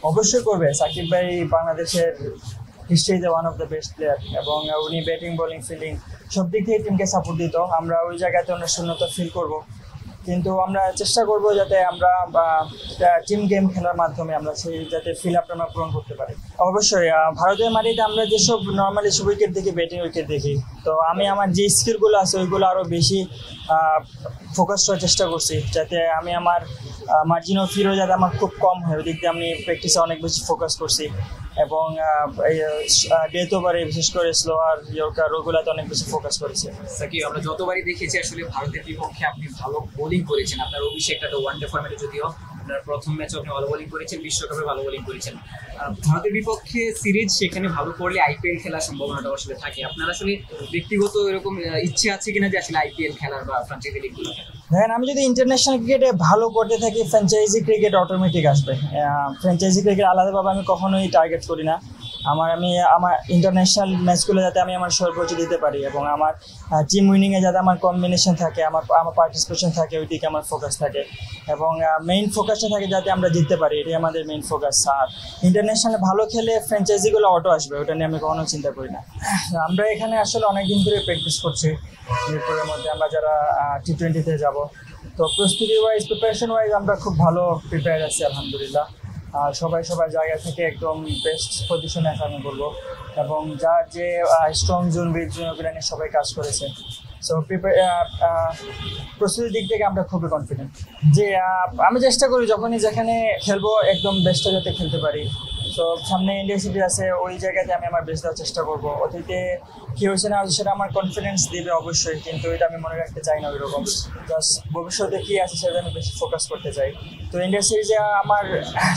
অবশ্যই করবে। সাকিব ভাই বাংলাদেশের হিস্ট্রিতে one of the best player, এবং উনি ব্যাটিং বোলিং ফিল্ডিং সব দিক থেকে টিমকে সাপোর্ট দিত। আমরা ওই জায়গাতে অনেক শূন্যতা ফিল করব, কিন্তু আমরা চেষ্টা করব যাতে আমরা টিম গেম খেলার মাধ্যমে আমরা সেই যাতে ফিল আপটা আমরা পূরণ করতে পারি। অবশ্যই ভারতের মাটিতে আমরা যেসব নর্মালি সব উইকেট দেখি, ব্যাটিং উইকেট দেখি, তো আমি আমার যে স্কিলগুলো আছে ওইগুলো আরও বেশি ফোকাস করার চেষ্টা করছি, যাতে আমি আমার মার্জিন অফ এরর যাতে আমার খুব কম হয়, ওই দিক দিয়ে আমি প্র্যাকটিসে অনেক বেশি ফোকাস করছি। এবং ডেথ ওভারে বিশেষ করে স্লোয়ার ইয়র্কার ওগুলোতে অনেক বেশি ফোকাস করেছে। সাকিব, আমরা যতবারই দেখেছি আসলে ভারতের বিপক্ষে আপনি ভালো বোলিং করেছেন। আপনার অভিষেকটা তো ওয়ানডে ফরম্যাটে, যদিও আপনার প্রথম ম্যাচে আপনি ভালো বোলিং করেছেন, বিশ্বকাপে ভালো বোলিং করেছেন। ভারতের বিপক্ষে সিরিজ সেখানে ভালো করলে আইপিএল খেলার সম্ভাবনাটা আসলে থাকে। আপনার আসলে ব্যক্তিগত এরকম ইচ্ছে আছে কিনা যে আসলে আইপিএল খেলার বা ফ্র্যাঞ্চাইজি লিগগুলো খেলার? দেখেন, আমি যদি ইন্টারন্যাশনাল ক্রিকেটে ভালো করতে থাকি, ফ্র্যাঞ্চাইজি ক্রিকেট অটোমেটিক আসবে। ফ্র্যাঞ্চাইজি ক্রিকেট আলাদাভাবে আমি কখনোই টার্গেট করি না। আমার ইন্টারন্যাশনাল ম্যাচগুলো যাতে আমি আমার সর্বোচ্চ দিতে পারি, এবং আমার টিম উইনিংয়ে যাতে আমার কম্বিনেশন থাকে, আমার পার্টিসিপেশন থাকে, ওই দিকে আমার ফোকাস থাকে, এবং মেইন ফোকাসটা থাকে যাতে আমরা জিততে পারি, এটাই আমাদের মেইন ফোকাস। আর ইন্টারন্যাশনালে ভালো খেলে ফ্র্যাঞ্চাইজিগুলো অটো আসবে, ওটা নিয়ে আমি কখনো চিন্তা করি না। আমরা এখানে আসলে অনেক দিন ধরে প্র্যাকটিস করছি। মিরপুরের মধ্যে আমরা যারা T20-তে যাব, তো প্রস্তুতি ওয়াইজ, প্রিপারেশন ওয়াইজ আমরা খুব ভালো প্রিপেয়ার আছি আলহামদুলিল্লাহ। সবাই সবার জায়গা থেকে একদম বেস্ট পজিশনে আছে আমি বলবো, এবং যার যে স্ট্রং জোন, উইক জোন, ওগুলো নিয়ে সবাই কাজ করেছে। সো প্রস্তুতির দিক থেকে আমরা খুবই কনফিডেন্ট যে আমি চেষ্টা করি যখনই যেখানে খেলবো একদম বেস্টটা যাতে খেলতে পারি। তো সামনে ইন্ডিয়া সিটি আছে, ওই জায়গাতে আমি আমার বেস্ট দেওয়ার চেষ্টা করবো। অতীতে কী হয়েছে না হয়েছে সেটা আমার কনফিডেন্স দিবে অবশ্যই, কিন্তু এটা আমি মনে রাখতে চাই না ওইরকম। জাস্ট ভবিষ্যতে কী আছে সেটা আমি বেশি ফোকাস করতে চাই। তো ইন্ডিয়া সিরিজে আমার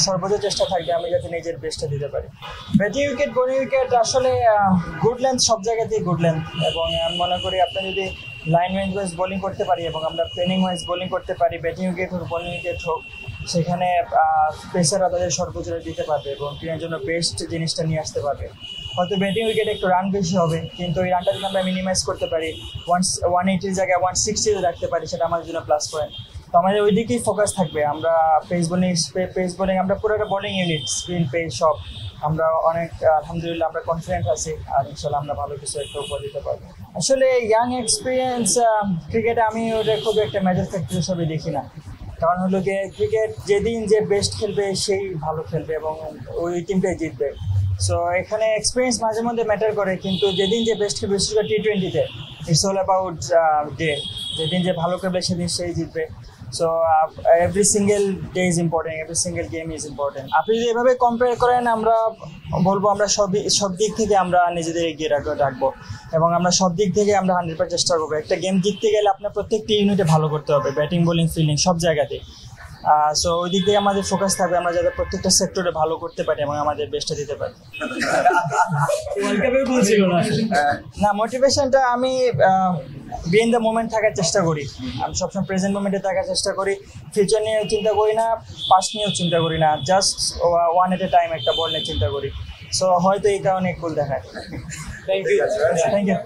সর্বোচ্চ চেষ্টা থাকবে আমি যাতে নিজের বেস্টটা দিতে পারি। ব্যাটিং উইকেট, বোলিং উইকেট আসলে গুড লেন্থ সব জায়গাতেই গুড লেন্থ, এবং আমি মনে করি আপনি যদি লাইন ওয়াইজ বোলিং করতে পারি এবং আমরা প্লেনিং ওয়াইজ বোলিং করতে পারি, ব্যাটিং উইকেট হোক বোলিং উইকেট হোক, সেখানে পেসাররা তাদের সর্বোচ্চ দিতে পারবে এবং টিমের জন্য বেস্ট জিনিসটা নিয়ে আসতে পারবে। হয়তো ব্যাটিং উইকেটে একটু রান বেশি হবে, কিন্তু এই রানটা যদি আমরা মিনিমাইজ করতে পারি, 180-র জায়গায় 160 রাখতে পারি, সেটা আমাদের জন্য প্লাস পয়েন্ট। তো আমাদের ওই দিকেই ফোকাস থাকবে। আমরা পেস বোলিং আমরা পুরো একটা বোলিং ইউনিট, স্পিন পেস সব আমরা অনেক আলহামদুলিল্লাহ আমরা কনফিডেন্ট আছি, আর ইনশাল্লাহ আমরা ভালো কিছু একটা উপহার দিতে পারবো। আসলে ইয়াং এক্সপিরিয়েন্স ক্রিকেটে আমি ওটা খুব একটা মেজর ফ্যাক্টর হিসেবে দেখি না, কারণ হলো গিয়ে ক্রিকেট যেদিন যে বেস্ট খেলবে সেই ভালো খেলবে এবং ওই টিমটাই জিতবে। সো এখানে এক্সপিরিয়েন্স মাঝে মধ্যে ম্যাটার করে, কিন্তু যেদিন যে বেস্ট খেলবে, বিশেষ করে T20-তে ইটস অল অ্যাবাউট ডে, যেদিন যে ভালো খেলবে সেদিন সেই জিতবে। So every single day is important, every single game is important. আপনি যদি এভাবে কম্পেয়ার করেন, আমরা বলবো আমরা সব দিক থেকে আমরা নিজেদের এগিয়ে রাখবো, এবং আমরা সব দিক থেকে আমরা 100% চেষ্টা করবো। একটা গেম জিততে গেলে আপনার প্রত্যেকটি ইউনিটে ভালো করতে হবে, ব্যাটিং বোলিং ফিল্ডিং সব জায়গাতে। সো ওই দিক থেকে আমাদের ফোকাস থাকবে, আমরা যাতে প্রত্যেকটা সেক্টরে ভালো করতে পারি এবং আমাদের বেস্টটা দিতে পারি। না, মোটিভেশনটা আমি বি ইন দ্য মোমেন্ট থাকার চেষ্টা করি। আমি সবসময় প্রেজেন্ট মোমেন্টে থাকার চেষ্টা করি, ফিউচার নিয়েও চিন্তা করি না, পাস্ট নিয়েও চিন্তা করি না, জাস্ট ওয়ান এট এ টাইম একটা বল নিয়ে চিন্তা করি। সো হয়তো এই কারণে কুল দেখায়। Thank you.